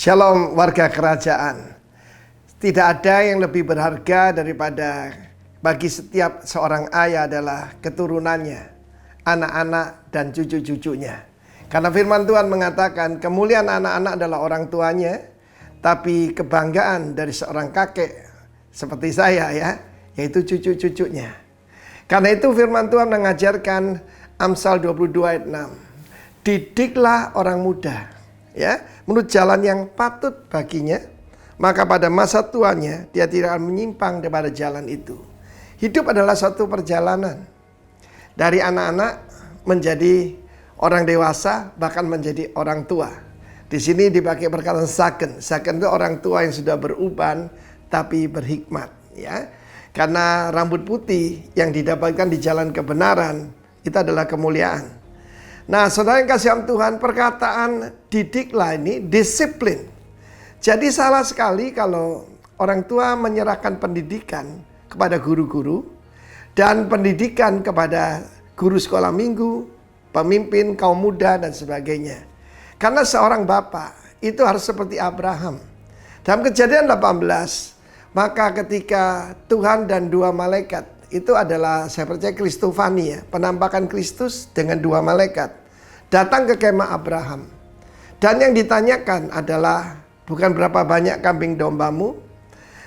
Shalom warga kerajaan. Tidak ada yang lebih berharga daripada bagi setiap seorang ayah adalah keturunannya, anak-anak dan cucu-cucunya. Karena firman Tuhan mengatakan kemuliaan anak-anak adalah orang tuanya, tapi kebanggaan dari seorang kakek seperti saya yaitu cucu-cucunya. Karena itu firman Tuhan mengajarkan Amsal 22 ayat 6. Didiklah orang muda menurut jalan yang patut baginya, maka pada masa tuanya dia tidak akan menyimpang daripada jalan itu. Hidup adalah suatu perjalanan dari anak-anak menjadi orang dewasa, bahkan menjadi orang tua. Di sini dipakai perkataan saken. Saken itu orang tua yang sudah beruban tapi berhikmat, Karena rambut putih yang didapatkan di jalan kebenaran itu adalah kemuliaan. Nah, saudara yang kasih Tuhan, perkataan didiklah ini disiplin. Jadi salah sekali kalau orang tua menyerahkan pendidikan kepada guru-guru dan pendidikan kepada guru sekolah minggu, pemimpin kaum muda dan sebagainya. Karena seorang bapak itu harus seperti Abraham. Dalam Kejadian 18, maka ketika Tuhan dan dua malaikat, itu adalah saya percaya Kristofani penampakan Kristus dengan dua malaikat datang ke kemah Abraham. Dan yang ditanyakan adalah bukan berapa banyak kambing dombamu,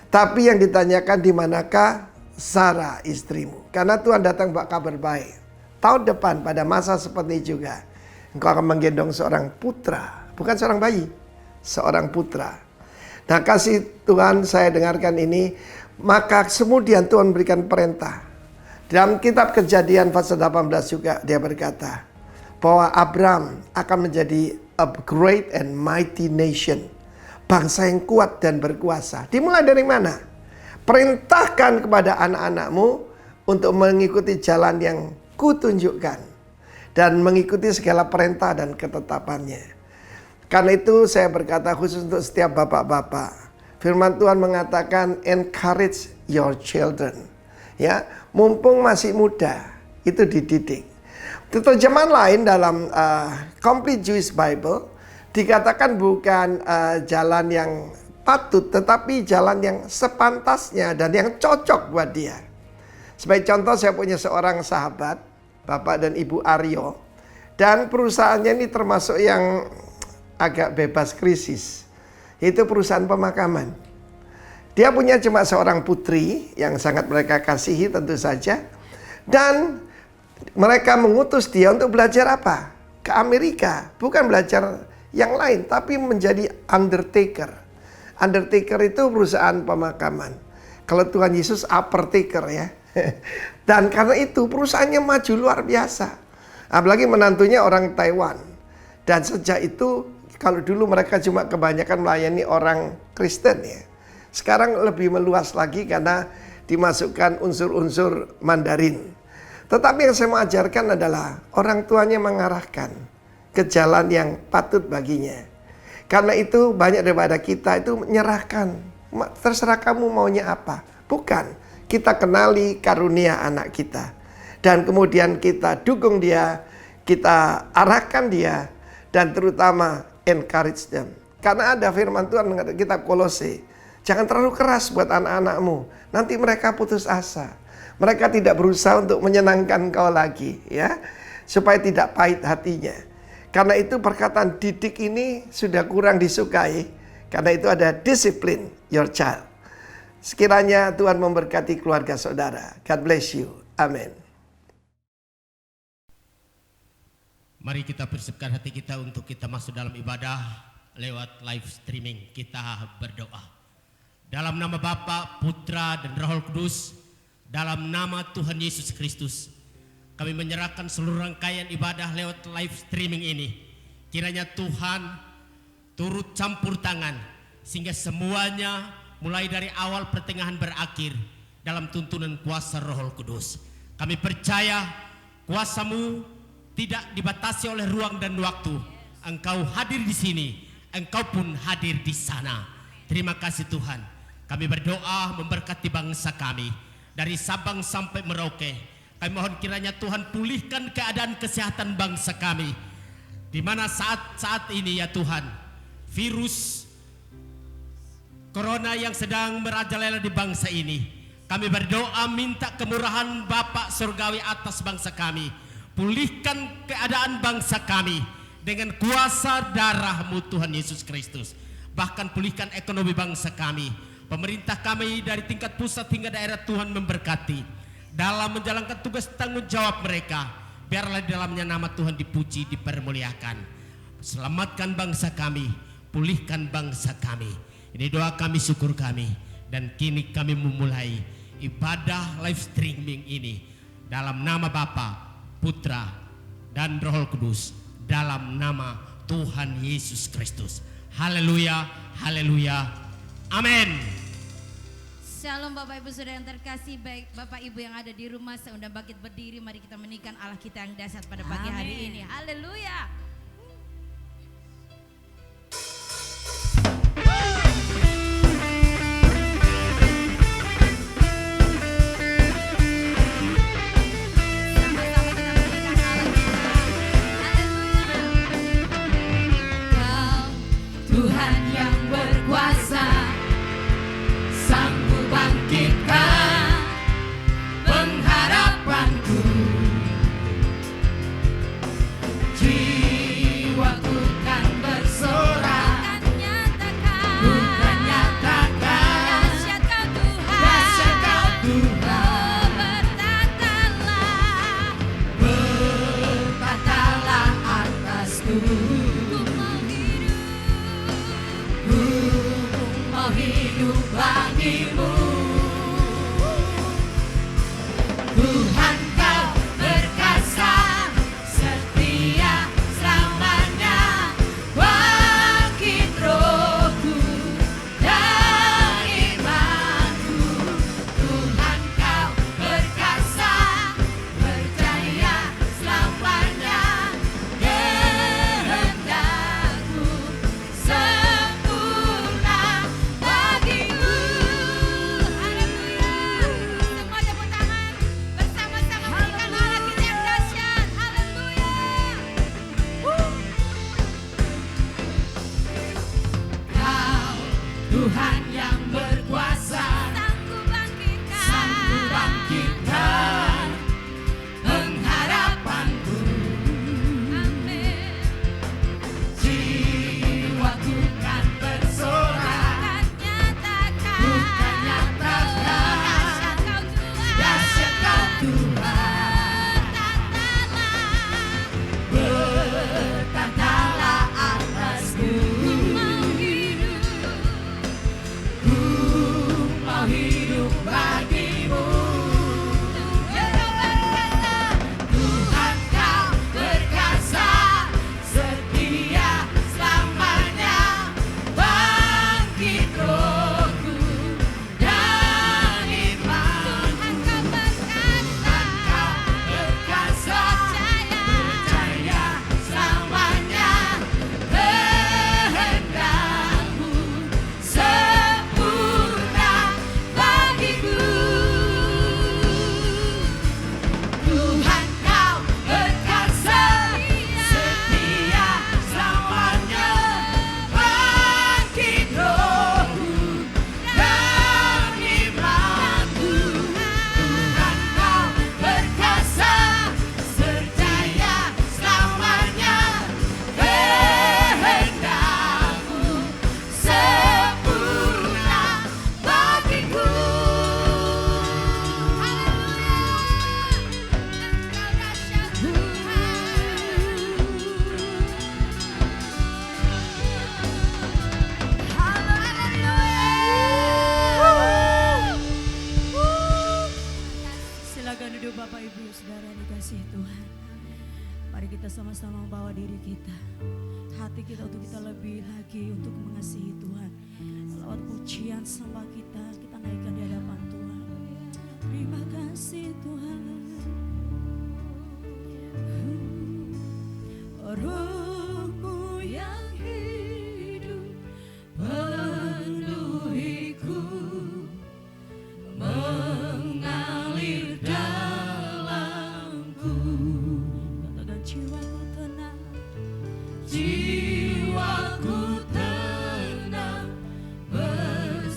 tapi yang ditanyakan di manakah Sarah istrimu. Karena Tuhan datang bawa kabar baik. Tahun depan pada masa seperti juga engkau akan menggendong seorang putra, bukan seorang bayi, seorang putra. Nah, kasih Tuhan, saya dengarkan ini. Maka kemudian Tuhan berikan perintah. Dalam kitab Kejadian pasal 18 juga dia berkata bahwa Abraham akan menjadi a great and mighty nation. Bangsa yang kuat dan berkuasa. Dimulai dari mana? Perintahkan kepada anak-anakmu untuk mengikuti jalan yang kutunjukkan. Dan mengikuti segala perintah dan ketetapannya. Karena itu saya berkata khusus untuk setiap bapak-bapak. Firman Tuhan mengatakan encourage your children. Mumpung masih muda, itu dididik. Terjemahan lain dalam Complete Jewish Bible dikatakan bukan jalan yang patut, tetapi jalan yang sepantasnya dan yang cocok buat dia. Sebagai contoh, saya punya seorang sahabat, Bapak dan Ibu Aryo, dan perusahaannya ini termasuk yang agak bebas krisis. Itu perusahaan pemakaman. Dia punya cuma seorang putri yang sangat mereka kasihi tentu saja. Dan mereka mengutus dia untuk belajar apa? Ke Amerika. Bukan belajar yang lain, tapi menjadi undertaker. Undertaker itu perusahaan pemakaman. Kalau Tuhan Yesus uppertaker Dan karena itu perusahaannya maju luar biasa. Apalagi menantunya orang Taiwan. Dan sejak itu kalau dulu mereka cuma kebanyakan melayani orang Kristen Sekarang lebih meluas lagi karena dimasukkan unsur-unsur Mandarin. Tetapi yang saya mau ajarkan adalah orang tuanya mengarahkan ke jalan yang patut baginya. Karena itu banyak daripada kita itu menyerahkan. Terserah kamu maunya apa. Bukan. Kita kenali karunia anak kita. Dan kemudian kita dukung dia. Kita arahkan dia. Dan terutama encourage them. Karena ada firman Tuhan mengatakan kitab Kolose, jangan terlalu keras buat anak-anakmu. Nanti mereka putus asa. Mereka tidak berusaha untuk menyenangkan kau lagi supaya tidak pahit hatinya. Karena itu perkataan didik ini sudah kurang disukai. Karena itu ada disiplin your child. Sekiranya Tuhan memberkati keluarga saudara. God bless you. Amin. Mari kita persiapkan hati kita untuk kita masuk dalam ibadah lewat live streaming. Kita berdoa. Dalam nama Bapa, Putra dan Roh Kudus, dalam nama Tuhan Yesus Kristus, kami menyerahkan seluruh rangkaian ibadah lewat live streaming ini. Kiranya Tuhan turut campur tangan sehingga semuanya mulai dari awal pertengahan berakhir dalam tuntunan kuasa Roh Kudus. Kami percaya kuasa-Mu tidak dibatasi oleh ruang dan waktu. Engkau hadir di sini, Engkau pun hadir di sana. Terima kasih Tuhan. Kami berdoa memberkati bangsa kami dari Sabang sampai Merauke. Kami mohon kiranya Tuhan pulihkan keadaan kesehatan bangsa kami. Di mana saat-saat ini ya Tuhan, virus corona yang sedang merajalela di bangsa ini. Kami berdoa minta kemurahan Bapa Surgawi atas bangsa kami. Pulihkan keadaan bangsa kami dengan kuasa darah-Mu Tuhan Yesus Kristus. Bahkan pulihkan ekonomi bangsa kami. Pemerintah kami dari tingkat pusat hingga daerah Tuhan memberkati dalam menjalankan tugas tanggung jawab mereka. Biarlah di dalamnya nama Tuhan dipuji, dipermuliakan. Selamatkan bangsa kami, pulihkan bangsa kami. Ini doa kami, syukur kami. Dan kini kami memulai ibadah live streaming ini dalam nama Bapa, Putra, dan Roh Kudus, dalam nama Tuhan Yesus Kristus. Haleluya, haleluya, amin. Shalom Bapak Ibu Saudara yang terkasih, baik Bapak Ibu yang ada di rumah, saya undang bangkit berdiri, mari kita meninggikan Allah kita yang dahsyat pada pagi hari ini. Haleluya. Jiwaku tenang bersama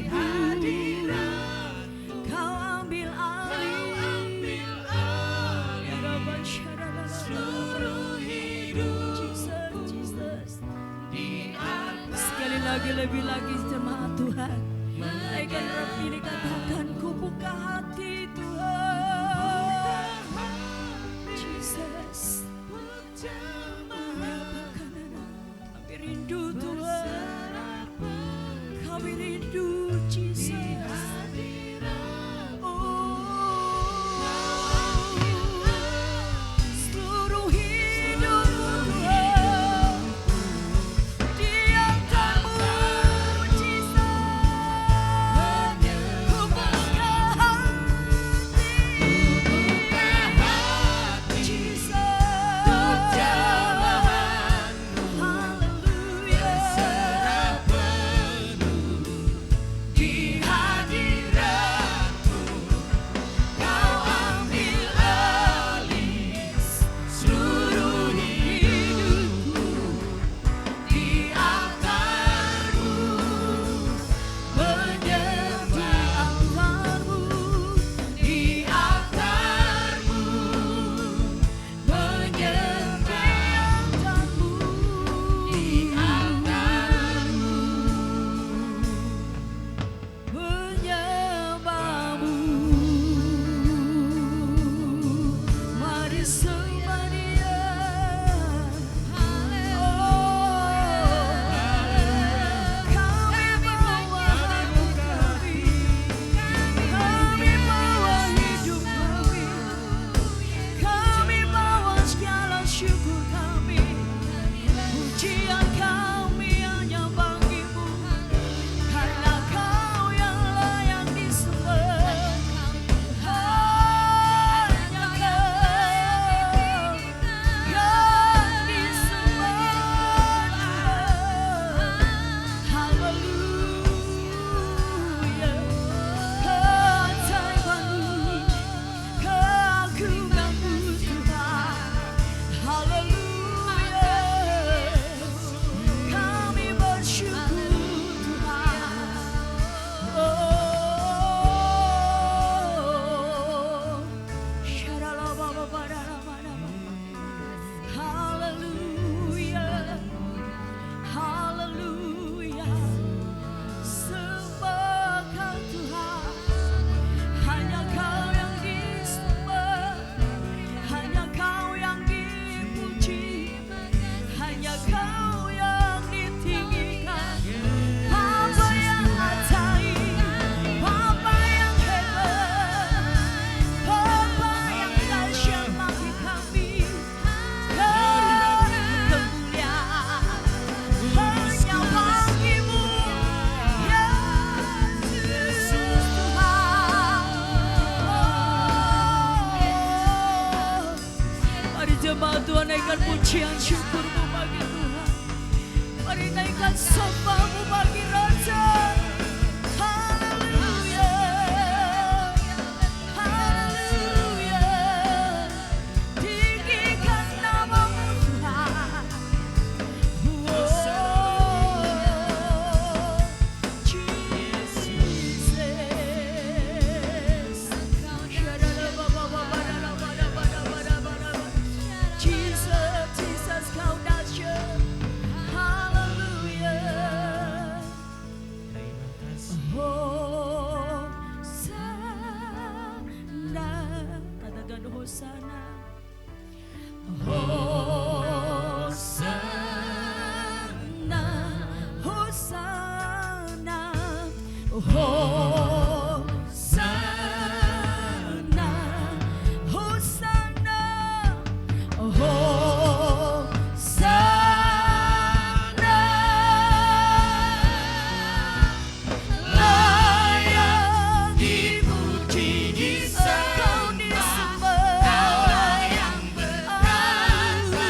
hadiratmu Kau ambil alih seluruh hidup. Jesus. Sekali lagi, lebih lagi jemaat Tuhan, naikkan Rabi dikatakan ku buka hati Tuhan. Jesus, kami rindu Tuhan, kami rindu Jesus. Seluruh hidup Tuhan di antarmu Jesus. Ku buka hati Jesus. Haleluya. Di hadiratmu Kau ambil alih seluruh hidupku. Di altarmu menyembah altarmu. Di altarmu menyembah altarmu. Di altarmu menyembahmu. Mari sembah Dia. Kami bawa hidup kami, kami bawa hidup kami, kami bawa segala syukur kami. Pujian kami hanya bagimu, karena Kau yang layak disembah. Hanya Kau yang disembah. Haleluya. Keajaibanmu, keagunganmu Tuhan. Haleluya. Kami bersyukur Tuhan. Haleluya. Haleluya. Sembahkan Tuhan. Hanya Kau yang disembah, hanya Kau yang dipuji, hanya Kau yang ditinggikan. Bapa yang ajaib, Bapa yang hebat, Bapa yang dahsyat bagi kami. Kemuliaan hanya bagimu, Yesus Tuhan. Mari jemaat Tuhan, naikkan pujian syukurmu bagi Tuhan. Mari naikkan sembahmu bagi Raja. Haleluya. Haleluya. Tinggikan namamu Tuhan. Jesus, Kau dahsyat. Haleluya. Hosana. Katakan Hosana. Hosana. Hosana. Hosana. Hosana. Hosana. Layak dipuji, Kau disembah. Allah yang berkuasa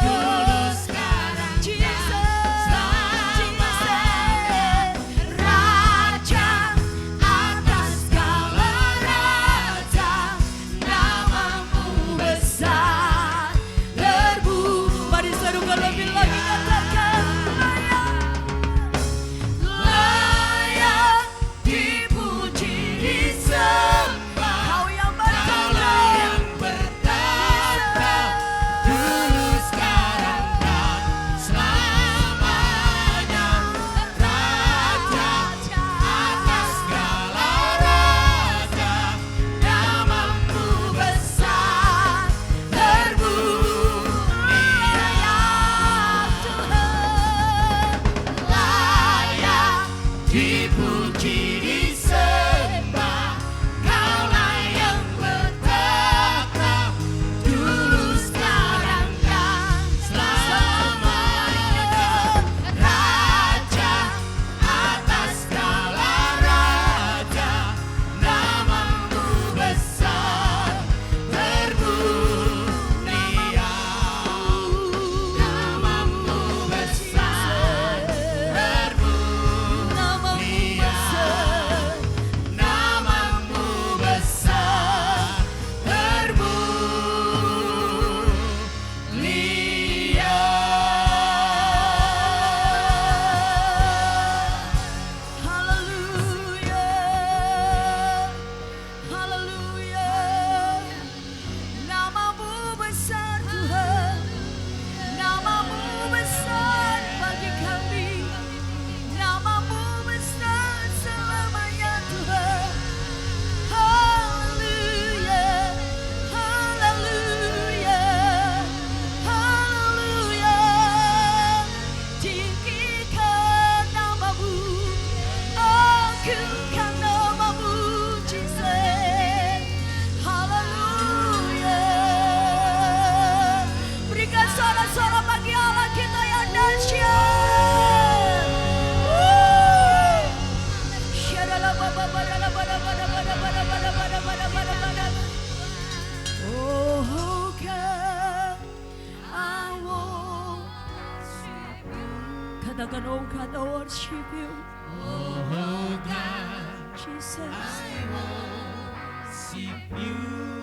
dulu sekarang dan selamanya. Raja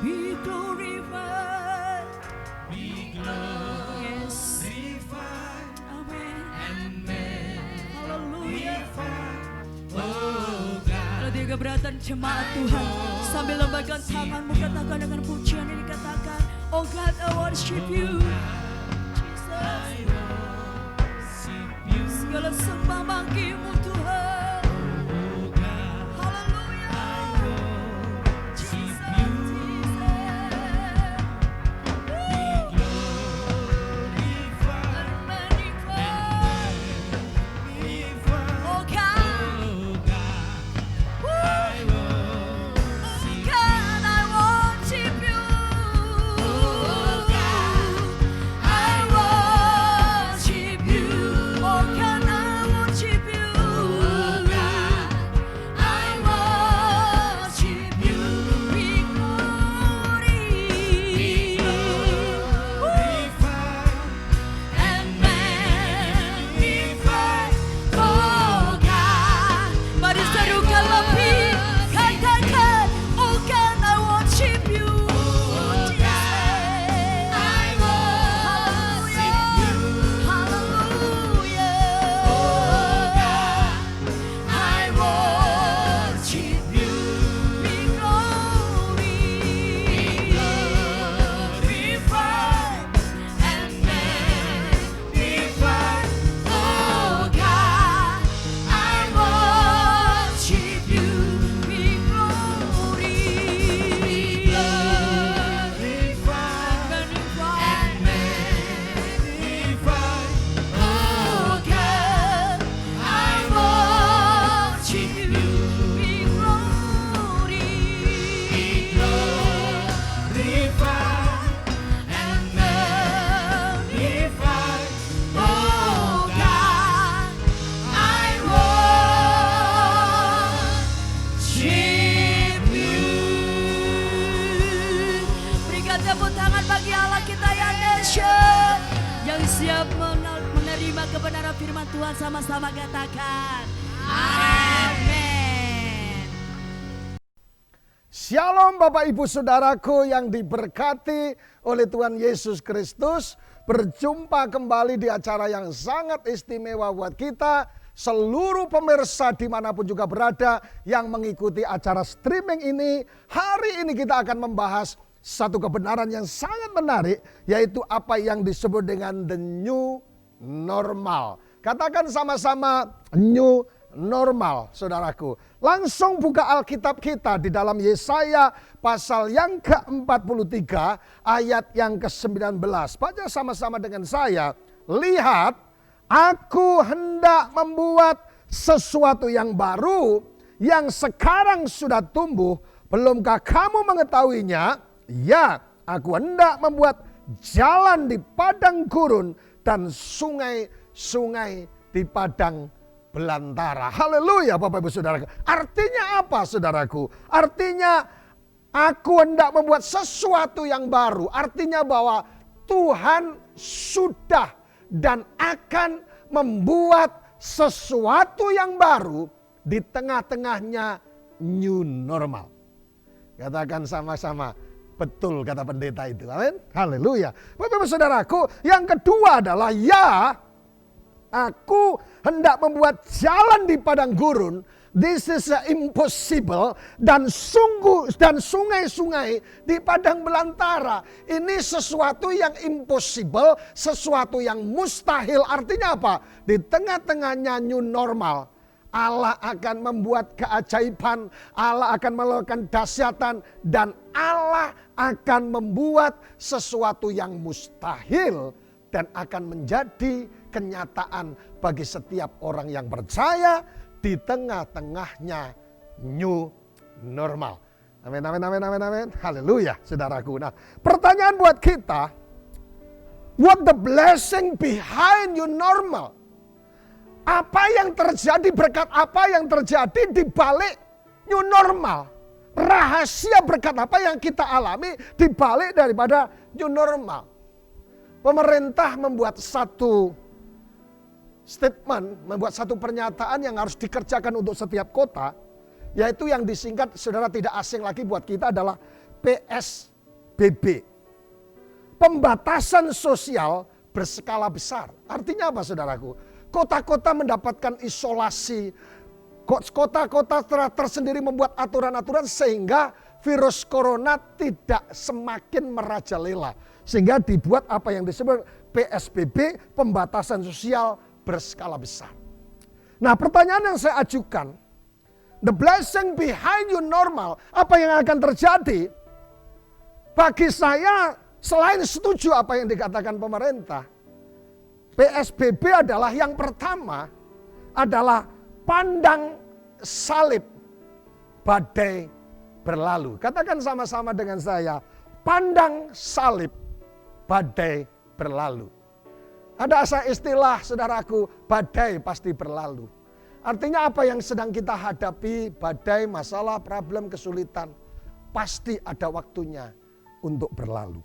Be glorified. Yes. Amen. Haleluya. Kalau dia keberatan jemaat Tuhan, sambil lambaikan tanganmu, katakan dengan pujian ini, katakan, oh God, I worship you. Jesus. Segala sembah bagimu Tuhan. Haleluya. Jesus, Jesus. Oh God. Mari serukan lebih, katakan, oh God, I worship you. Hallelujah. I worship you. Be glorified and magnified. Oh God, I worship you. Be glorified and magnified. Oh God, I worship you. Be glorified and magnified. Oh God, I worship you. Berikan tepuk tangan bagi Allah kita yang dahsyat, yang siap menerima kebenaran firman Tuhan. Sama-sama katakan amin. Shalom Bapak Ibu Saudaraku yang diberkati oleh Tuhan Yesus Kristus. Berjumpa kembali di acara yang sangat istimewa buat kita. Seluruh pemirsa dimanapun juga berada yang mengikuti acara streaming ini. Hari ini kita akan membahas satu kebenaran yang sangat menarik. Yaitu apa yang disebut dengan the new normal. Katakan sama-sama new normal, saudaraku. Langsung buka Alkitab kita di dalam Yesaya pasal yang ke-43 ayat yang ke-19. Baca sama-sama dengan saya. Lihat, aku hendak membuat sesuatu yang baru yang sekarang sudah tumbuh. Belumkah kamu mengetahuinya? Ya, aku hendak membuat jalan di padang gurun dan sungai-sungai di padang belantara. Haleluya Bapak Ibu Saudara. Artinya apa saudaraku? Artinya aku hendak membuat sesuatu yang baru. Artinya bahwa Tuhan sudah dan akan membuat sesuatu yang baru di tengah-tengahnya new normal. Katakan sama-sama, betul kata pendeta itu. Amin. Haleluya. Bapak Ibu Saudaraku, yang kedua adalah ya, aku hendak membuat jalan di padang gurun. This is impossible. Dan sungai-sungai di padang belantara. Ini sesuatu yang impossible, sesuatu yang mustahil. Artinya apa? Di tengah-tengahnya new normal, Allah akan membuat keajaiban, Allah akan melakukan dahsyatan, dan Allah akan membuat sesuatu yang mustahil dan akan menjadi kenyataan bagi setiap orang yang percaya di tengah-tengahnya new normal. Amin, amin, amin, amin, amin. Haleluya, saudaraku. Nah, pertanyaan buat kita, what the blessing behind new normal? Apa yang terjadi, berkat apa yang terjadi di balik new normal? Rahasia berkat apa yang kita alami di balik daripada new normal? Pemerintah membuat satu statement, membuat satu pernyataan yang harus dikerjakan untuk setiap kota. Yaitu yang disingkat, saudara tidak asing lagi buat kita adalah PSBB. Pembatasan sosial berskala besar. Artinya apa saudaraku? Kota-kota mendapatkan isolasi. Kota-kota tersendiri membuat aturan-aturan sehingga virus corona tidak semakin merajalela. Sehingga dibuat apa yang disebut PSBB, pembatasan sosial berskala besar. Nah, pertanyaan yang saya ajukan, the blessing behind new normal, apa yang akan terjadi? Bagi saya, selain setuju apa yang dikatakan pemerintah, PSBB adalah yang pertama adalah pandang salib, badai berlalu. Katakan sama-sama dengan saya, pandang salib, badai berlalu. Ada istilah saudaraku, badai pasti berlalu. Artinya apa yang sedang kita hadapi, badai, masalah, problem, kesulitan, pasti ada waktunya untuk berlalu.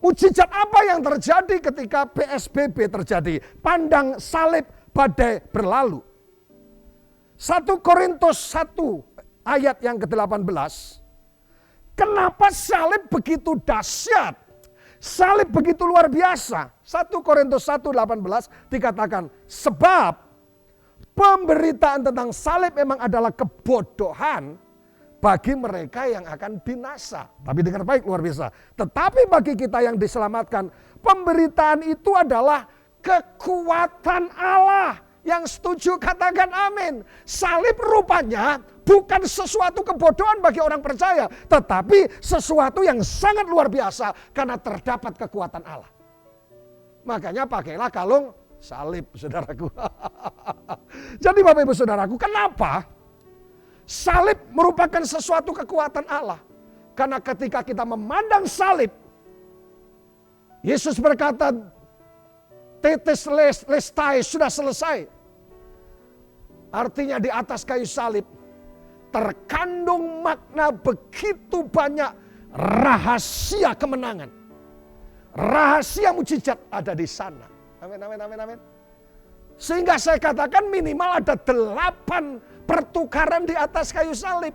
Mujizat apa yang terjadi ketika PSBB terjadi? Pandang salib, badai berlalu. 1 Korintus 1 ayat yang ke-18. Kenapa salib begitu dahsyat? Salib begitu luar biasa. 1 Korintus 1:18 dikatakan, sebab pemberitaan tentang salib memang adalah kebodohan bagi mereka yang akan binasa. Tapi dengar baik, luar biasa. Tetapi bagi kita yang diselamatkan, pemberitaan itu adalah kekuatan Allah. Yang setuju katakan amin. Salib rupanya bukan sesuatu kebodohan bagi orang percaya, tetapi sesuatu yang sangat luar biasa karena terdapat kekuatan Allah. Makanya pakailah kalung salib, saudaraku. Jadi Bapak Ibu Saudaraku, kenapa salib merupakan sesuatu kekuatan Allah? Karena ketika kita memandang salib, Yesus berkata, tetes lestai, sudah selesai. Artinya di atas kayu salib terkandung makna begitu banyak rahasia kemenangan. Rahasia mujizat ada di sana. Amin, amin, amin, amin. Sehingga saya katakan minimal ada 8 pertukaran di atas kayu salib.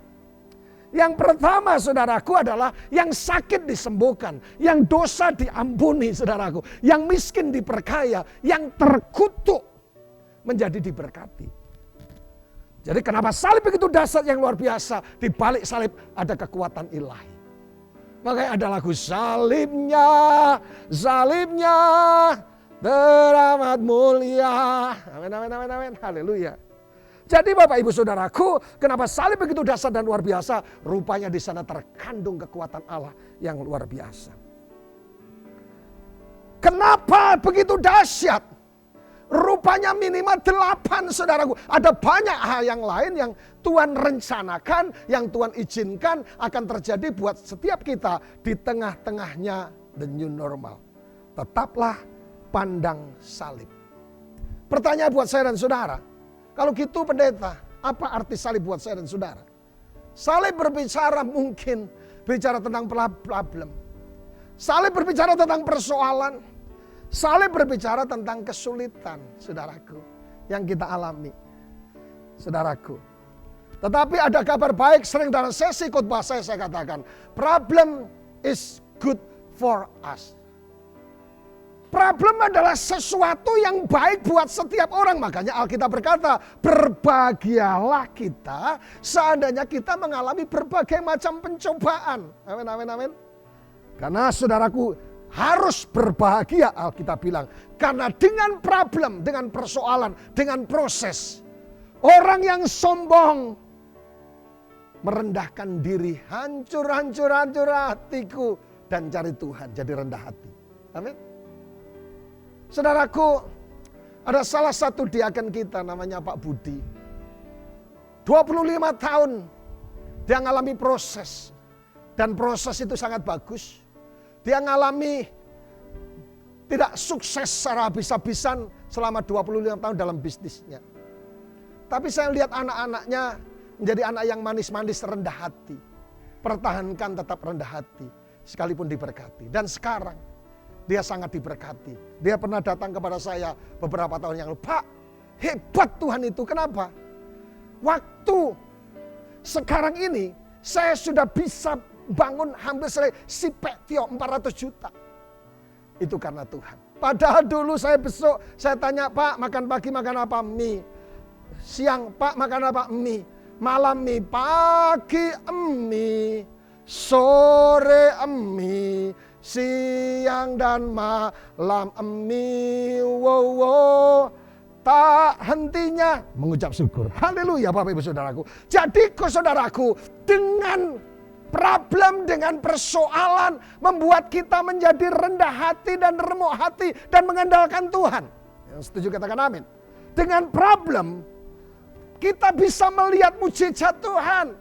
Yang pertama saudaraku adalah yang sakit disembuhkan, yang dosa diampuni saudaraku, yang miskin diperkaya, yang terkutuk menjadi diberkati. Jadi kenapa salib begitu dahsyat yang luar biasa? Di balik salib ada kekuatan ilahi. Makanya ada lagu salibnya, salibnya teramat mulia. Amin, amin, amin, amin. Haleluya. Jadi Bapak Ibu Saudaraku, kenapa salib begitu dahsyat dan luar biasa? Rupanya di sana terkandung kekuatan Allah yang luar biasa. Kenapa begitu dahsyat? Rupanya minimal 8 saudaraku. Ada banyak hal yang lain yang Tuhan rencanakan, yang Tuhan izinkan akan terjadi buat setiap kita di tengah-tengahnya the new normal. Tetaplah pandang salib. Pertanyaan buat saya dan saudara, kalau gitu pendeta, apa arti salib buat saya dan saudara? Salib berbicara mungkin bicara tentang problem. Salib berbicara tentang persoalan. Salib berbicara tentang kesulitan, saudaraku, yang kita alami, saudaraku. Tetapi ada kabar baik, sering dalam sesi khotbah saya katakan, problem is good for us. Problem adalah sesuatu yang baik buat setiap orang. Makanya Alkitab berkata, berbahagialah kita seandainya kita mengalami berbagai macam pencobaan. Amin, amin, amin. Karena saudaraku, harus berbahagia Alkitab bilang. Karena dengan problem, dengan persoalan, dengan proses. Orang yang sombong merendahkan diri. Hancur hatiku. Dan cari Tuhan, jadi rendah hati. Amin. Saudaraku, ada salah satu diaken kita namanya Pak Budi. 25 tahun dia mengalami proses. Dan proses itu sangat bagus. Dia mengalami tidak sukses secara habis-habisan selama 25 tahun dalam bisnisnya. Tapi saya lihat anak-anaknya menjadi anak yang manis-manis, rendah hati. Pertahankan tetap rendah hati, sekalipun diberkati. Dan sekarang dia sangat diberkati. Dia pernah datang kepada saya beberapa tahun yang lalu. Pak, hebat Tuhan itu. Kenapa? waktu sekarang ini saya sudah bisa bangun hampir selesai si Petio 400 juta. Itu karena Tuhan. Padahal dulu saya besok, saya tanya, Pak makan pagi makan apa? Mie. Siang, Pak makan apa? Mie. Malam mie, pagi mie, sore mie, siang dan malam mie. Wow, wow. Tak hentinya mengucap syukur. Haleluya Bapak Ibu Saudaraku. Jadi saudaraku, dengan problem, dengan persoalan membuat kita menjadi rendah hati dan remuk hati dan mengandalkan Tuhan. Yang setuju katakan amin. Dengan problem kita bisa melihat mujizat Tuhan.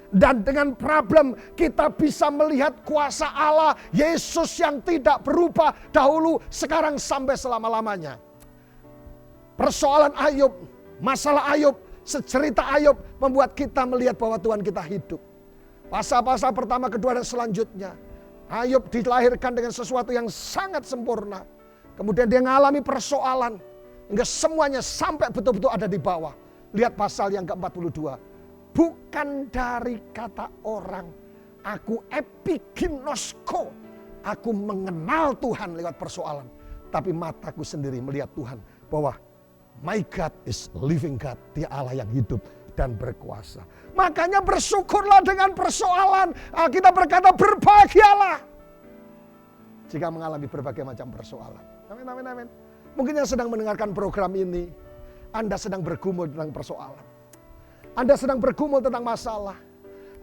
Dan dengan problem kita bisa melihat kuasa Allah Yesus yang tidak berubah dahulu, sekarang sampai selama-lamanya. Persoalan Ayub, masalah Ayub, secerita Ayub membuat kita melihat bahwa Tuhan kita hidup. Pasal-pasal pertama, kedua, dan selanjutnya. Ayub dilahirkan dengan sesuatu yang sangat sempurna. Kemudian dia mengalami persoalan. Hingga semuanya sampai betul-betul ada di bawah. Lihat pasal yang ke-42. Bukan dari kata orang, aku epiginosko. Aku mengenal Tuhan lewat persoalan. Tapi mataku sendiri melihat Tuhan bahwa my God is living God. Dia Allah yang hidup dan berkuasa. Makanya bersyukurlah dengan persoalan. Kita berkata berbahagialah jika mengalami berbagai macam persoalan. Amin, amin, amin. Mungkin yang sedang mendengarkan program ini, Anda sedang bergumul tentang persoalan. Anda sedang bergumul tentang masalah.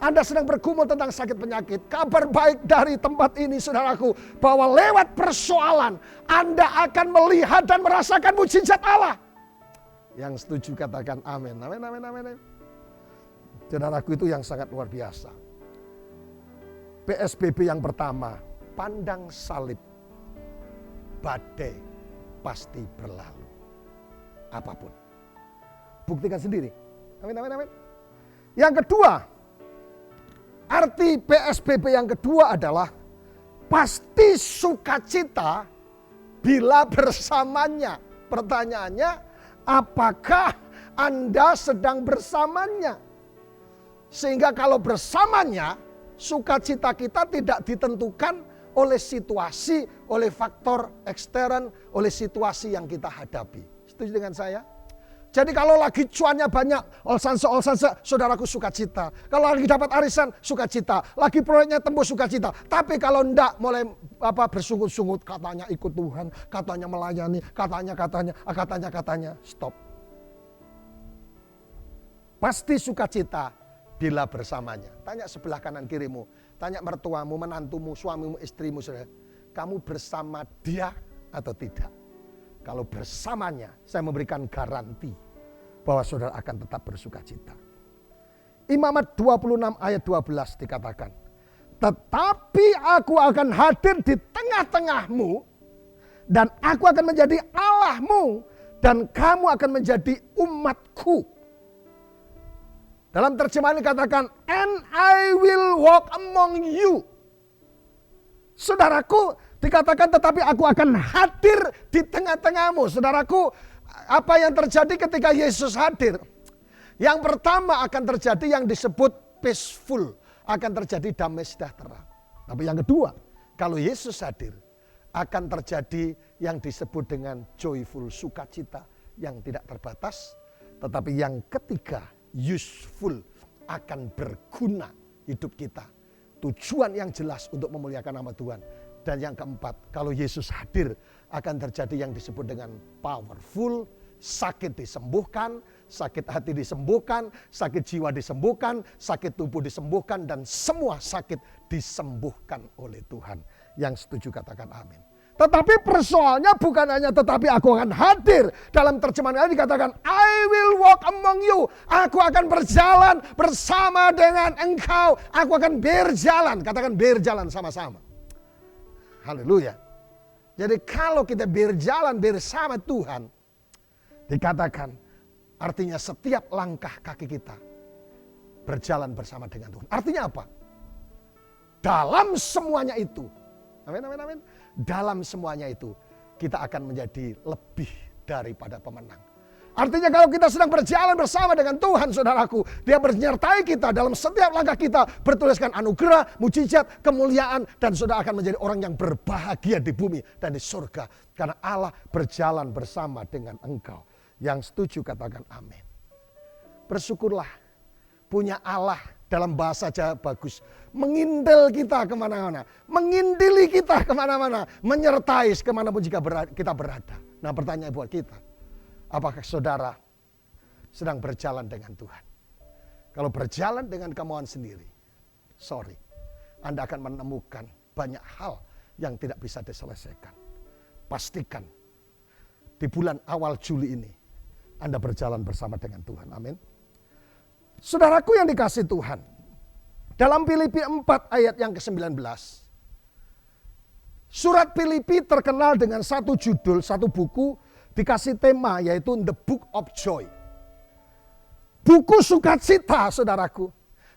Anda sedang bergumul tentang sakit penyakit. Kabar baik dari tempat ini saudaraku, bahwa lewat persoalan Anda akan melihat dan merasakan mujizat Allah. Yang setuju katakan amin. Amin, amin, amin. Saudaraku, itu yang sangat luar biasa. PSBB yang pertama, pandang salib, badai pasti berlalu. Apapun. Buktikan sendiri. Amin, amin, amin. Yang kedua, arti PSBB yang kedua adalah pasti sukacita bila bersamanya. Pertanyaannya, apakah Anda sedang bersamanya? Sehingga kalau bersamanya, sukacita kita tidak ditentukan oleh situasi, oleh faktor ekstern, oleh situasi yang kita hadapi. Setuju dengan saya? Jadi kalau lagi cuannya banyak, olsanse, saudaraku sukacita. Kalau lagi dapat arisan, sukacita. Lagi proyeknya tembus, sukacita. Tapi kalau enggak, mulai bersungut-sungut, katanya ikut Tuhan, katanya melayani, katanya, stop. Pasti sukacita bila bersamanya. Tanya sebelah kanan kirimu, tanya mertuamu, menantumu, suamimu, istrimu, saudara. Kamu bersama dia atau tidak? Kalau bersamanya, saya memberikan garansi bahwa saudara akan tetap bersukacita. Imamat 26 ayat 12 dikatakan, tetapi aku akan hadir di tengah-tengahmu, dan aku akan menjadi Allahmu, dan kamu akan menjadi umatku. Dalam terjemahan dikatakan, and I will walk among you. Saudaraku, dikatakan tetapi aku akan hadir di tengah-tengahmu. Saudaraku, apa yang terjadi ketika Yesus hadir? Yang pertama akan terjadi yang disebut peaceful. Akan terjadi damai sejahtera. Tapi yang kedua, kalau Yesus hadir, akan terjadi yang disebut dengan joyful, sukacita yang tidak terbatas. Tetapi yang ketiga, useful, akan berguna hidup kita. Tujuan yang jelas untuk memuliakan nama Tuhan. Dan yang keempat, kalau Yesus hadir, akan terjadi yang disebut dengan powerful, sakit disembuhkan, sakit hati disembuhkan, sakit jiwa disembuhkan, sakit tubuh disembuhkan, dan semua sakit disembuhkan oleh Tuhan. Yang setuju katakan amin. Tetapi persoalnya bukan hanya tetapi aku akan hadir. Dalam terjemahan ini dikatakan, I will walk among you. Aku akan berjalan bersama dengan engkau. Aku akan berjalan. Katakan berjalan sama-sama. Haleluya. Jadi kalau kita berjalan bersama Tuhan, dikatakan artinya setiap langkah kaki kita berjalan bersama dengan Tuhan. Artinya apa? Dalam semuanya itu, amin, amin, amin. Dalam semuanya itu kita akan menjadi lebih daripada pemenang. Artinya kalau kita sedang berjalan bersama dengan Tuhan, saudaraku, Dia menyertai kita dalam setiap langkah kita, bertuliskan anugerah, mujizat, kemuliaan, dan saudara akan menjadi orang yang berbahagia di bumi dan di surga. Karena Allah berjalan bersama dengan engkau. Yang setuju katakan amin. Bersyukurlah punya Allah, dalam bahasa Jawa bagus, mengintil kita kemana-mana, mengintili kita kemana-mana, menyertai kemanapun jika kita berada. Nah, pertanyaan buat kita, apakah saudara sedang berjalan dengan Tuhan? Kalau berjalan dengan kemauan sendiri, sorry, Anda akan menemukan banyak hal yang tidak bisa diselesaikan. Pastikan di bulan awal Juli ini Anda berjalan bersama dengan Tuhan. Amin. Saudaraku yang dikasihi Tuhan, dalam Filipi 4 ayat yang ke-19, surat Filipi terkenal dengan satu judul, satu buku, dikasih tema yaitu The Book of Joy. Buku sukacita, saudaraku.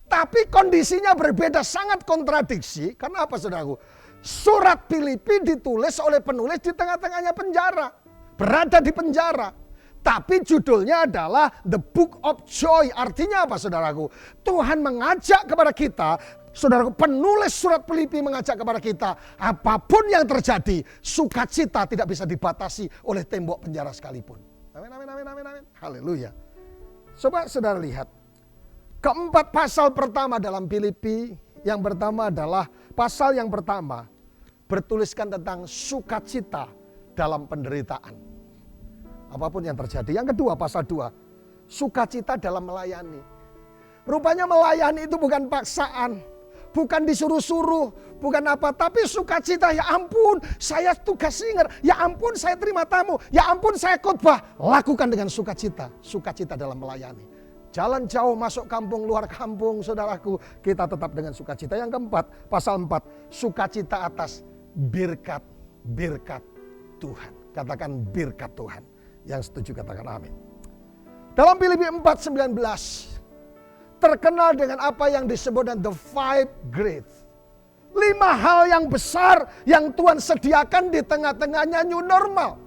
Tapi kondisinya berbeda, sangat kontradiksi. Karena apa, saudaraku? Surat Filipi ditulis oleh penulis di tengah-tengahnya penjara. Berada di penjara. Tapi judulnya adalah The Book of Joy. Artinya apa, saudaraku? Tuhan mengajak kepada kita, saudaraku, penulis surat Filipi mengajak kepada kita, apapun yang terjadi, sukacita tidak bisa dibatasi oleh tembok penjara sekalipun. Amin, amin, amin, amin, amin. Haleluya. Coba saudara lihat. Keempat pasal pertama dalam Filipi, yang pertama adalah pasal yang pertama bertuliskan tentang sukacita dalam penderitaan. Apapun yang terjadi. Yang kedua, pasal 2, sukacita dalam melayani. Rupanya melayani itu bukan paksaan, bukan disuruh-suruh, bukan apa, tapi sukacita. Ya ampun, saya tugas singer, ya ampun saya terima tamu, ya ampun saya khotbah. Lakukan dengan sukacita, sukacita dalam melayani. Jalan jauh masuk kampung, luar kampung, saudaraku, kita tetap dengan sukacita. Yang keempat, pasal 4, sukacita atas berkat Tuhan. Katakan berkat Tuhan. Yang setuju katakan amin. Dalam Filipi 4:19 terkenal dengan apa yang disebut dengan the 5 great. 5 hal yang besar yang Tuhan sediakan di tengah-tengahnya new normal.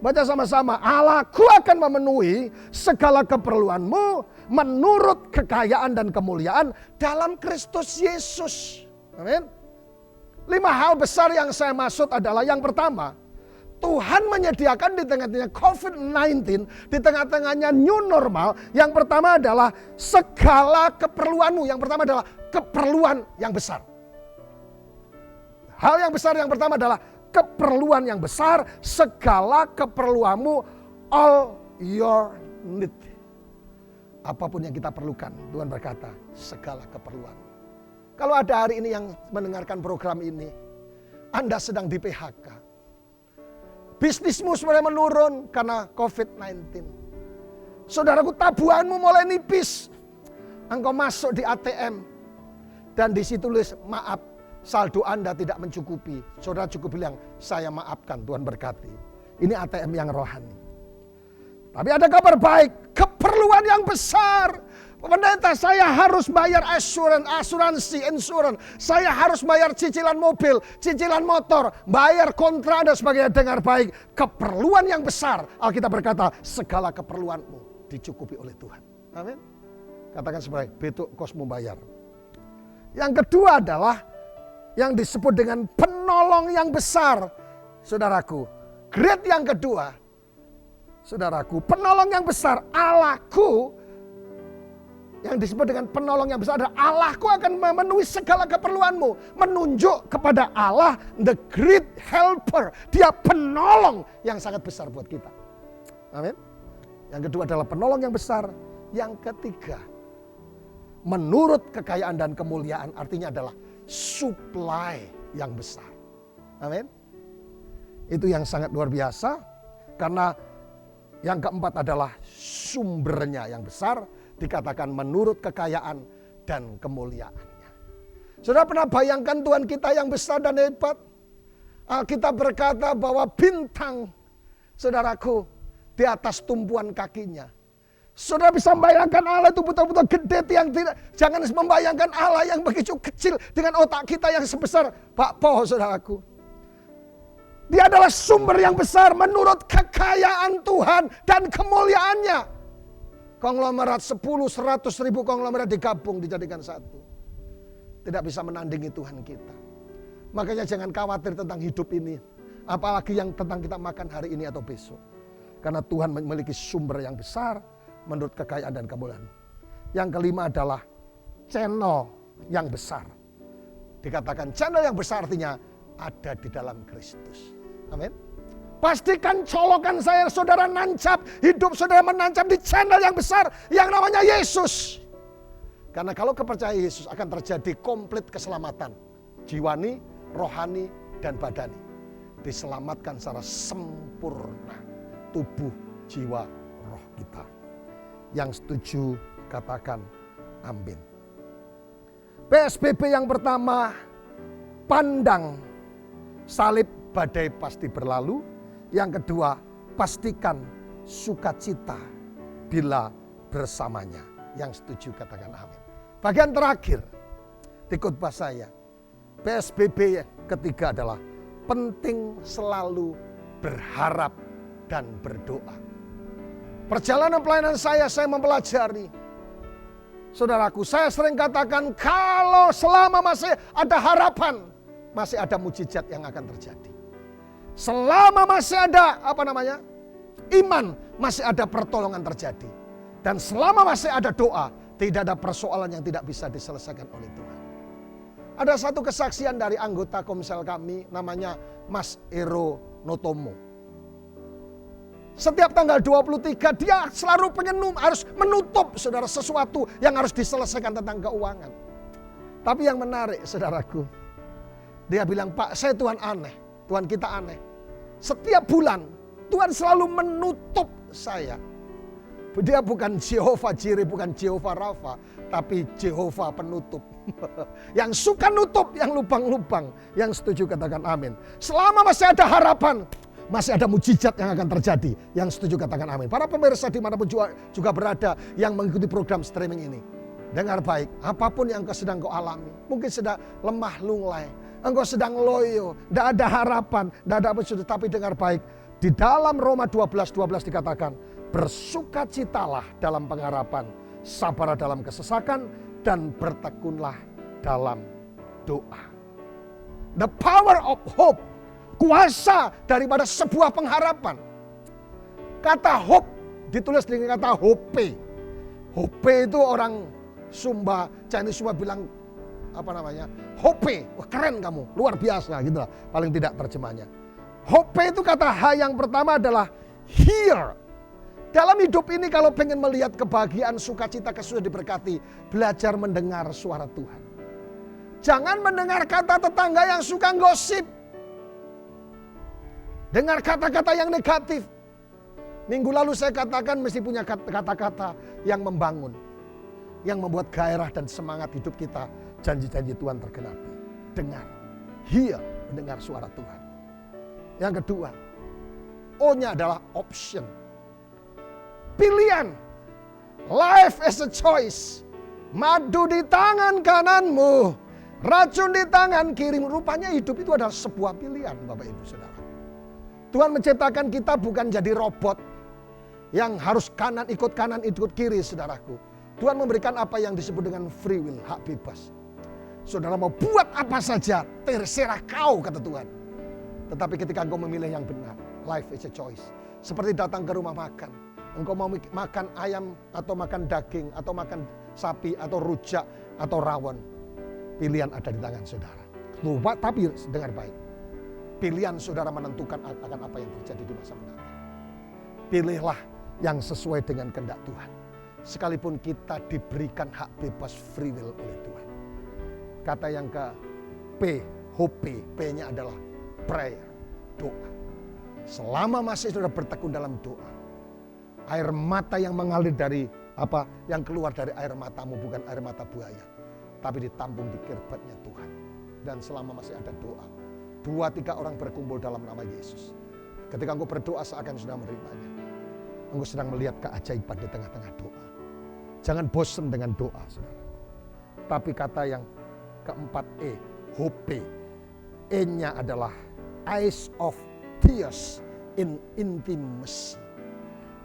Baca sama-sama. Allahku akan memenuhi segala keperluanmu menurut kekayaan dan kemuliaan dalam Kristus Yesus. Amin. 5 hal besar yang saya maksud adalah yang pertama, Tuhan menyediakan di tengah-tengah COVID-19, di tengah-tengahnya new normal. Yang pertama adalah segala keperluanmu. Yang pertama adalah keperluan yang besar. Hal yang besar yang pertama adalah keperluan yang besar. Segala keperluanmu, all your need. Apapun yang kita perlukan, Tuhan berkata, segala keperluan. Kalau ada hari ini yang mendengarkan program ini, Anda sedang di PHK. Bisnismu mulai menurun karena COVID-19. Saudaraku, tabunganmu mulai nipis. Engkau masuk di ATM dan di situ tulis maaf, saldo Anda tidak mencukupi. Saudara cukup bilang, saya maafkan, Tuhan berkati. Ini ATM yang rohani. Tapi ada kabar baik, keperluan yang besar. Pendeta, saya harus bayar asuransi. Saya harus bayar cicilan mobil, cicilan motor, bayar kontrak dan sebagainya. Dengar baik, keperluan yang besar. Alkitab berkata, segala keperluanmu dicukupi oleh Tuhan. Amin. Katakan sebagai betuk kosmu bayar. Yang kedua adalah yang disebut dengan penolong yang besar. Saudaraku, grade yang kedua. Saudaraku, penolong yang besar, Allahku. Yang disebut dengan penolong yang besar adalah Allahku akan memenuhi segala keperluanmu. Menunjuk kepada Allah, the great helper. Dia penolong yang sangat besar buat kita. Amin. Yang kedua adalah penolong yang besar. Yang ketiga, menurut kekayaan dan kemuliaan, artinya adalah supply yang besar. Amin. Itu yang sangat luar biasa. Karena yang keempat adalah sumbernya yang besar. Dikatakan menurut kekayaan dan kemuliaannya. Saudara pernah bayangkan Tuhan kita yang besar dan hebat? Alkitab berkata bahwa bintang, saudaraku, di atas tumpuan kakinya. Saudara bisa membayangkan Allah itu betul-betul gede, yang tidak. Jangan membayangkan Allah yang begitu kecil dengan otak kita yang sebesar bakpo, saudaraku. Dia adalah sumber yang besar menurut kekayaan Tuhan dan kemuliaannya. Konglomerat 10, 100 ribu konglomerat digabung dijadikan satu. Tidak bisa menandingi Tuhan kita. Makanya jangan khawatir tentang hidup ini. Apalagi yang tentang kita makan hari ini atau besok. Karena Tuhan memiliki sumber yang besar menurut kekayaan dan kemuliaan. Yang kelima adalah channel yang besar. Dikatakan channel yang besar artinya ada di dalam Kristus. Amin. Pastikan colokan saya saudara nancap, hidup saudara menancap di channel yang besar yang namanya Yesus. Karena kalau kepercayaan Yesus akan terjadi komplit keselamatan. Jiwani, rohani, dan badani. Diselamatkan secara sempurna. Tubuh, jiwa, roh kita. Yang setuju katakan amin. PSBB yang pertama, pandang salib badai pasti berlalu. Yang kedua, pastikan sukacita bila bersamanya. Yang setuju katakan amin. Bagian terakhir di khotbah saya, PSBB ketiga adalah penting selalu berharap dan berdoa. Perjalanan pelayanan saya mempelajari. Saudaraku, saya sering katakan kalau selama masih ada harapan, masih ada mujizat yang akan terjadi. Selama masih ada iman, masih ada pertolongan terjadi. Dan selama masih ada doa, tidak ada persoalan yang tidak bisa diselesaikan oleh Tuhan. Ada satu kesaksian dari anggota Komsel kami, namanya Mas Ero Notomo. Setiap tanggal 23 dia selalu harus menutup saudara sesuatu yang harus diselesaikan tentang keuangan. Tapi yang menarik saudaraku, dia bilang, Pak, saya Tuhan aneh. Tuhan kita aneh. Setiap bulan Tuhan selalu menutup saya. Dia bukan Jehovah Jireh, bukan Jehovah Rafa, tapi Jehovah penutup. Yang suka nutup, yang lubang-lubang. Yang setuju katakan amin. Selama masih ada harapan, masih ada mujizat yang akan terjadi. Yang setuju katakan amin. Para pemirsa dimanapun juga berada yang mengikuti program streaming ini. Dengar baik, apapun yang sedang kau alami. Mungkin sedang lemah lunglai. Engkau sedang loyo, tidak ada harapan, tidak ada apa sudah. Tapi dengar baik, di dalam Roma 12:12 dikatakan, bersukacitalah dalam pengharapan, sabarlah dalam kesesakan, dan bertekunlah dalam doa. The power of hope, kuasa daripada sebuah pengharapan. Kata hope ditulis dengan kata hope. Hope itu orang Sumba, Chinese Sumba bilang hope, wah keren kamu, luar biasa gitu lah, paling tidak terjemahnya. Hope itu kata H yang pertama adalah hear. Dalam hidup ini kalau pengen melihat kebahagiaan, sukacita, kesulitan diberkati, belajar mendengar suara Tuhan. Jangan mendengar kata tetangga yang suka gosip. Dengar kata-kata yang negatif. Minggu lalu saya katakan mesti punya kata-kata yang membangun. Yang membuat gairah dan semangat hidup kita. Janji-janji Tuhan tergenapi. Dengar. Hear. Mendengar suara Tuhan. Yang kedua. O-nya adalah option. Pilihan. Life is a choice. Madu di tangan kananmu. Racun di tangan kirimu. Rupanya hidup itu adalah sebuah pilihan Bapak Ibu Saudara. Tuhan menciptakan kita bukan jadi robot. Yang harus kanan, ikut kiri saudaraku. Tuhan memberikan apa yang disebut dengan free will, hak bebas. Saudara mau buat apa saja, terserah kau kata Tuhan. Tetapi ketika engkau memilih yang benar, life is a choice. Seperti datang ke rumah makan. Engkau mau makan ayam atau makan daging atau makan sapi atau rujak atau rawon. Pilihan ada di tangan saudara. Tapi dengar baik. Pilihan saudara menentukan akan apa yang terjadi di masa mendatang. Pilihlah yang sesuai dengan kehendak Tuhan. Sekalipun kita diberikan hak bebas free will oleh Tuhan. Kata yang ke P, hope, P-nya adalah prayer, doa. Selama masih saudara bertekun dalam doa, air mata yang mengalir dari yang keluar dari air matamu bukan air mata buaya, tapi ditampung di kirbatnya Tuhan. Dan selama masih ada doa, 2-3 orang berkumpul dalam nama Yesus. Ketika engkau berdoa seakan sudah menerimanya. Engkau sedang melihat keajaiban di tengah-tengah doa. Jangan bosan dengan doa, saudara. Tapi kata yang keempat E, hope. E-nya adalah eyes of tears in intimacy.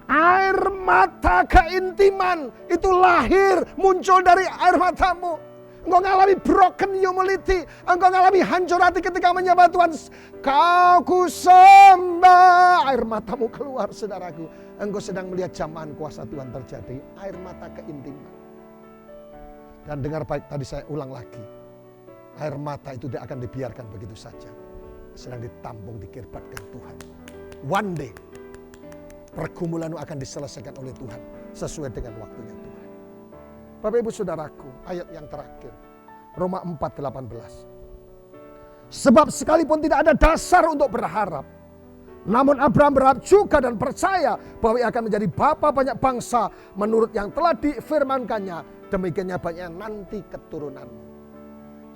Air mata keintiman itu lahir, muncul dari air matamu. Engkau ngalami broken humility. Engkau ngalami hancur hati ketika menyembah Tuhan. Kau ku sembah. Air matamu keluar, saudaraku. Engkau sedang melihat jamahan kuasa Tuhan terjadi. Air mata keintiman. Dan dengar baik, tadi saya ulang lagi. Air mata itu tidak akan dibiarkan begitu saja. Sedang ditampung, dikirbatkan Tuhan. One day, pergumulanmu akan diselesaikan oleh Tuhan. Sesuai dengan waktunya Tuhan. Bapak Ibu Saudaraku, ayat yang terakhir. Roma 4:18. Sebab sekalipun tidak ada dasar untuk berharap, namun Abraham berharap juga dan percaya bahwa ia akan menjadi bapa banyak bangsa menurut yang telah difirmankannya. Demikiannya banyak nanti keturunanmu.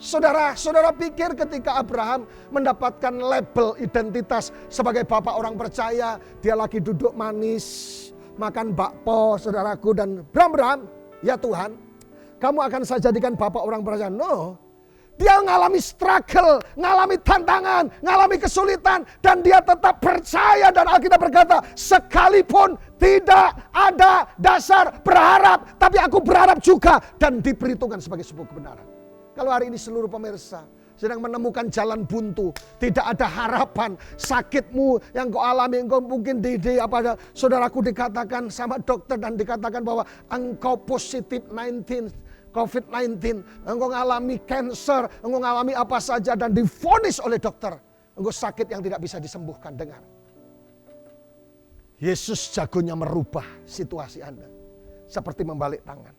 Saudara pikir ketika Abraham mendapatkan label identitas sebagai bapak orang percaya, dia lagi duduk manis, makan bakpo, saudaraku, dan Abraham, ya Tuhan, kamu akan saya jadikan bapak orang percaya. No, dia mengalami struggle, mengalami tantangan, mengalami kesulitan, dan dia tetap percaya. Dan Alkitab berkata, sekalipun tidak ada dasar berharap, tapi aku berharap juga dan diperhitungkan sebagai sebuah kebenaran. Kalau hari ini seluruh pemirsa sedang menemukan jalan buntu, tidak ada harapan, sakitmu yang kau alami, engkau mungkin saudaraku dikatakan sama dokter dan dikatakan bahwa engkau positif COVID-19, engkau mengalami cancer, engkau mengalami apa saja dan divonis oleh dokter, engkau sakit yang tidak bisa disembuhkan. Dengar, Yesus jagonya merubah situasi Anda seperti membalik tangan.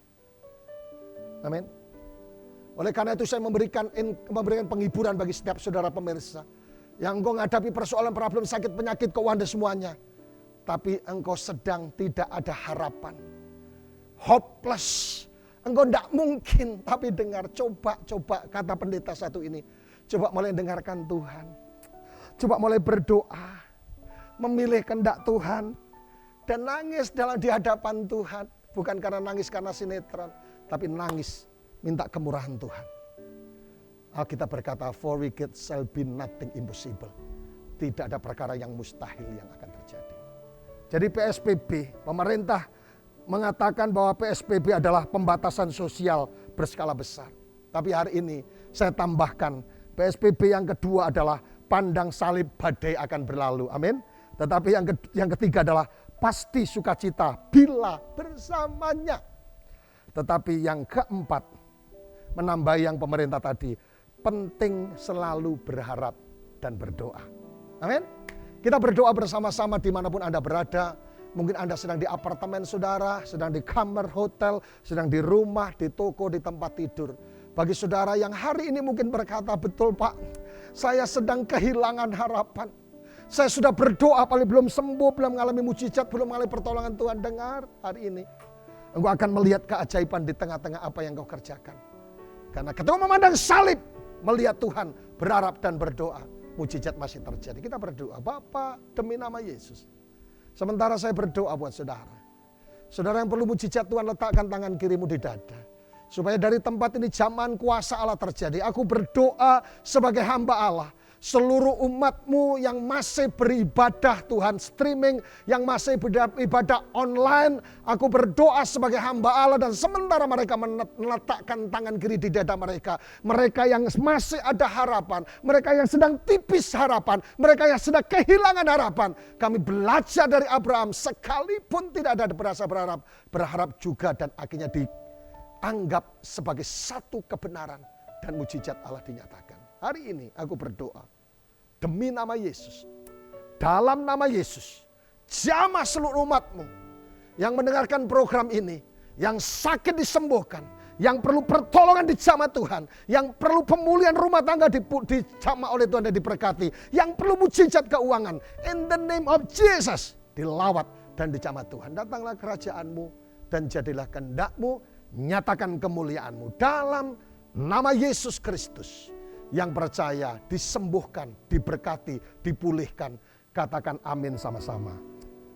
Amin. Oleh karena itu saya memberikan penghiburan bagi setiap saudara pemirsa yang engkau menghadapi persoalan, problem, sakit, penyakit, keuangan dan semuanya. Tapi engkau sedang tidak ada harapan. Hopeless. Engkau tidak mungkin. Tapi dengar, coba kata pendeta satu ini. Coba mulai dengarkan Tuhan. Coba mulai berdoa. Memilih kehendak Tuhan. Dan nangis di hadapan Tuhan. Bukan karena nangis karena sinetron. Tapi nangis minta kemurahan Tuhan. Alkitab berkata, for wicked shall be nothing impossible. Tidak ada perkara yang mustahil yang akan terjadi. Jadi PSBB, pemerintah mengatakan bahwa PSBB adalah pembatasan sosial berskala besar. Tapi hari ini saya tambahkan, PSBB yang kedua adalah pandang salib, badai akan berlalu. Amin. Tetapi yang ketiga adalah pasti sukacita bila bersamanya. Tetapi yang keempat, menambahi yang pemerintah tadi, penting selalu berharap dan berdoa. Amin. Kita berdoa bersama-sama dimanapun Anda berada. Mungkin Anda sedang di apartemen saudara, sedang di kamar hotel, sedang di rumah, di toko, di tempat tidur. Bagi saudara yang hari ini mungkin berkata, betul Pak, saya sedang kehilangan harapan. Saya sudah berdoa, paling belum sembuh, belum mengalami mujizat, belum mengalami pertolongan Tuhan. Dengar hari ini, engkau akan melihat keajaiban di tengah-tengah apa yang kau kerjakan. Karena ketika memandang salib, melihat Tuhan, berharap dan berdoa, mujizat masih terjadi. Kita berdoa, Bapa, demi nama Yesus. Sementara saya berdoa buat saudara. Saudara yang perlu mujizat Tuhan, letakkan tangan kirimu di dada. Supaya dari tempat ini jamahan kuasa Allah terjadi. Aku berdoa sebagai hamba Allah. Seluruh umatmu yang masih beribadah Tuhan streaming, yang masih beribadah online, aku berdoa sebagai hamba Allah dan sementara mereka meletakkan tangan kiri di dada mereka. Mereka yang masih ada harapan, mereka yang sedang tipis harapan, mereka yang sedang kehilangan harapan. Kami belajar dari Abraham, sekalipun tidak ada berasa berharap juga dan akhirnya dianggap sebagai satu kebenaran dan mujizat Allah dinyatakan. Hari ini aku berdoa demi nama Yesus. Dalam nama Yesus, jamah seluruh umatmu yang mendengarkan program ini, yang sakit disembuhkan, yang perlu pertolongan dijamah Tuhan, yang perlu pemulihan rumah tangga dijamah oleh Tuhan dan diberkati, yang perlu mujizat keuangan, in the name of Jesus, dilawat dan dijamah Tuhan. Datanglah kerajaanmu dan jadilah kehendakmu, nyatakan kemuliaanmu dalam nama Yesus Kristus. Yang percaya disembuhkan, diberkati, dipulihkan. Katakan amin sama-sama.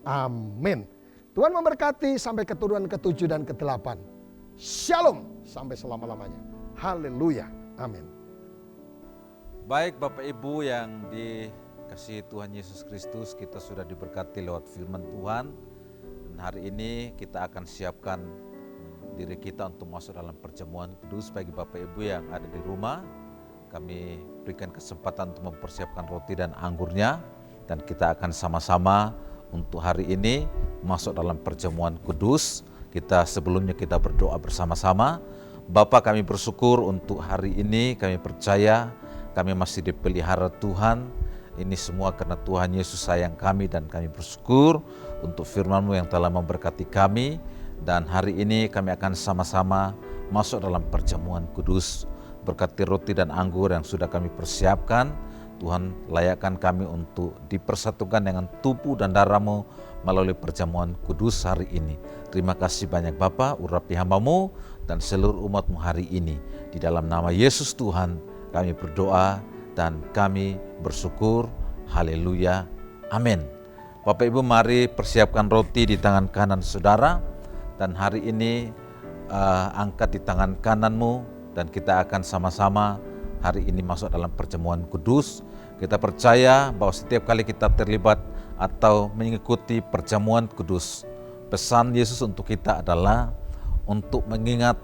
Amin. Tuhan memberkati sampai keturunan ke-7 dan ke-8. Shalom sampai selama-lamanya. Haleluya. Amin. Baik Bapak Ibu yang Kasih Tuhan Yesus Kristus, kita sudah diberkati lewat firman Tuhan. Dan hari ini kita akan siapkan diri kita untuk masuk dalam perjamuan kudus. Bagi Bapak Ibu yang ada di rumah, kami berikan kesempatan untuk mempersiapkan roti dan anggurnya. Dan kita akan sama-sama untuk hari ini masuk dalam perjamuan kudus. Sebelumnya kita berdoa bersama-sama. Bapa, kami bersyukur untuk hari ini, kami percaya kami masih dipelihara Tuhan. Ini semua karena Tuhan Yesus sayang kami, dan kami bersyukur untuk firman-Mu yang telah memberkati kami. Dan hari ini kami akan sama-sama masuk dalam perjamuan kudus. Berkati roti dan anggur yang sudah kami persiapkan. Tuhan, layakkan kami untuk dipersatukan dengan tubuh dan darah-Mu melalui perjamuan kudus hari ini. Terima kasih banyak Bapa, urapi hamba-Mu dan seluruh umat-Mu hari ini. Di dalam nama Yesus Tuhan kami berdoa dan kami bersyukur. Haleluya. Amin. Bapak Ibu, mari persiapkan roti di tangan kanan saudara. Dan hari ini angkat di tangan kananmu, dan kita akan sama-sama hari ini masuk dalam perjamuan kudus. Kita percaya bahwa setiap kali kita terlibat atau mengikuti perjamuan kudus, pesan Yesus untuk kita adalah untuk mengingat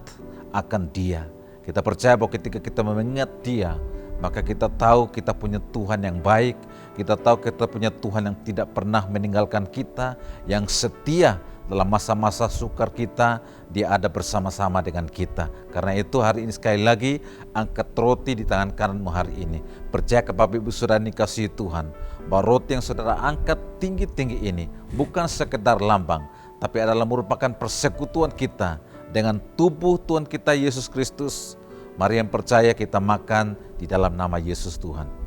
akan Dia. Kita percaya bahwa ketika kita mengingat Dia, maka kita tahu kita punya Tuhan yang baik, kita tahu kita punya Tuhan yang tidak pernah meninggalkan kita, yang setia dalam masa-masa sukar kita, Dia ada bersama-sama dengan kita. Karena itu hari ini sekali lagi, angkat roti di tangan kananmu hari ini. Percaya kepada Ibu Saudara dikasihi Tuhan, bahwa roti yang saudara angkat tinggi-tinggi ini bukan sekedar lambang, tapi adalah merupakan persekutuan kita dengan tubuh Tuhan kita Yesus Kristus. Mari yang percaya kita makan di dalam nama Yesus Tuhan.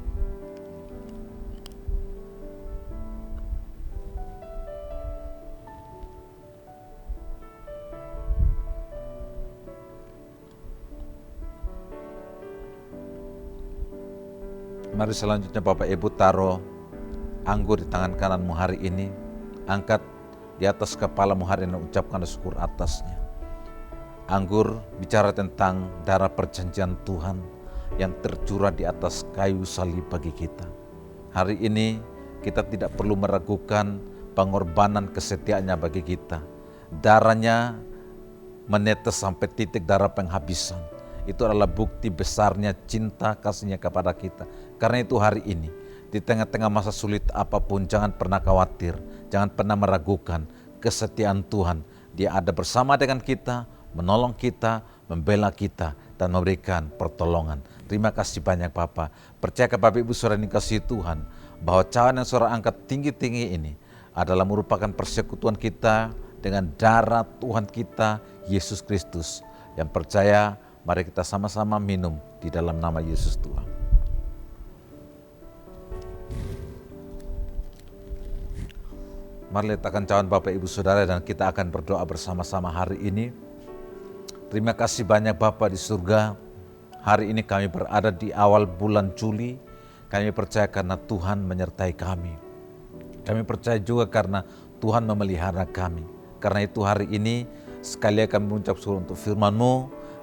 Mari selanjutnya Bapak Ibu taruh anggur di tangan kananmu hari ini. Angkat di atas kepalamu hari ini, ucapkan syukur atasnya. Anggur bicara tentang darah perjanjian Tuhan yang tercurah di atas kayu salib bagi kita. Hari ini kita tidak perlu meragukan pengorbanan kesetiaannya bagi kita. Darahnya menetes sampai titik darah penghabisan. Itu adalah bukti besarnya cinta kasihnya kepada kita. Karena itu hari ini, di tengah-tengah masa sulit apapun, jangan pernah khawatir, jangan pernah meragukan kesetiaan Tuhan. Dia ada bersama dengan kita, menolong kita, membela kita, dan memberikan pertolongan. Terima kasih banyak Bapa. Percaya kepada Ibu Saudara dikasihi Tuhan, bahwa cawan yang saudara angkat tinggi-tinggi ini adalah merupakan persekutuan kita dengan darah Tuhan kita, Yesus Kristus. Yang percaya, mari kita sama-sama minum di dalam nama Yesus Tuhan. Mari letakkan cawan Bapak Ibu Saudara, dan kita akan berdoa bersama-sama hari ini. Terima kasih banyak Bapa di surga. Hari ini kami berada di awal bulan Juli. Kami percaya karena Tuhan menyertai kami. Kami percaya juga karena Tuhan memelihara kami. Karena itu hari ini sekali lagi kami mengucap syukur untuk firman-Mu.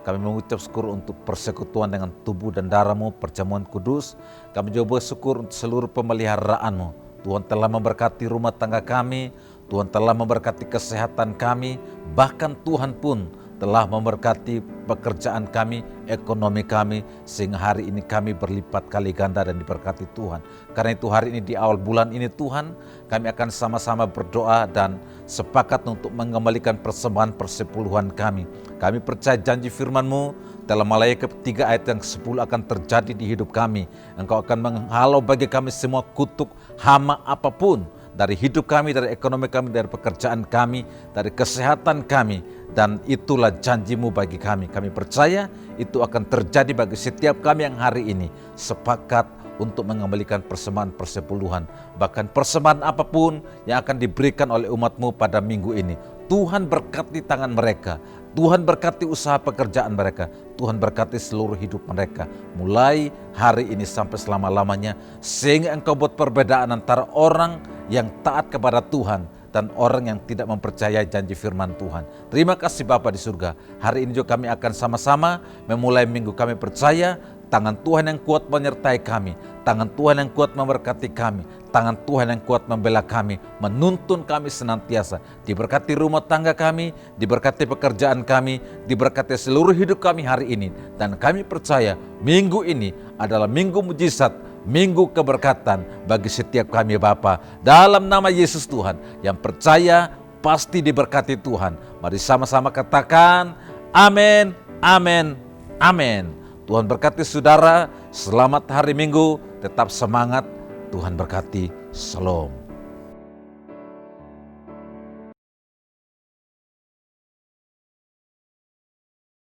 Kami mengucap syukur untuk persekutuan dengan tubuh dan darah-Mu, perjamuan kudus. Kami juga bersyukur untuk seluruh pemeliharaan-Mu. Tuhan telah memberkati rumah tangga kami. Tuhan telah memberkati kesehatan kami. Bahkan Tuhan pun telah memberkati pekerjaan kami, ekonomi kami, sehingga hari ini kami berlipat kali ganda dan diberkati Tuhan. Karena itu hari ini di awal bulan ini Tuhan, kami akan sama-sama berdoa dan sepakat untuk mengembalikan persembahan persepuluhan kami. Kami percaya janji firman-Mu dalam Maleakhi 3 ayat yang ke-10 akan terjadi di hidup kami. Engkau akan menghalau bagi kami semua kutuk hama apapun, dari hidup kami, dari ekonomi kami, dari pekerjaan kami, dari kesehatan kami. Dan itulah janji-Mu bagi kami. Kami percaya itu akan terjadi bagi setiap kami yang hari ini sepakat untuk mengembalikan persembahan persepuluhan. Bahkan persembahan apapun yang akan diberikan oleh umat-Mu pada minggu ini. Tuhan berkati tangan mereka. Tuhan berkati usaha pekerjaan mereka. Tuhan berkati seluruh hidup mereka. Mulai hari ini sampai selama-lamanya. Sehingga Engkau buat perbedaan antara orang yang taat kepada Tuhan dan orang yang tidak mempercayai janji firman Tuhan. Terima kasih Bapa di surga. Hari ini juga kami akan sama-sama memulai minggu. Kami percaya Tangan Tuhan yang kuat menyertai kami, tangan Tuhan yang kuat memberkati kami, tangan Tuhan yang kuat membela kami, menuntun kami senantiasa. Diberkati rumah tangga kami, diberkati pekerjaan kami, diberkati seluruh hidup kami hari ini. Dan kami percaya minggu ini adalah minggu mujizat, minggu keberkatan bagi setiap kami Bapa. Dalam nama Yesus Tuhan, yang percaya pasti diberkati Tuhan. Mari sama-sama katakan amin, amin, amin. Tuhan berkati saudara, selamat hari Minggu, tetap semangat, Tuhan berkati, shalom.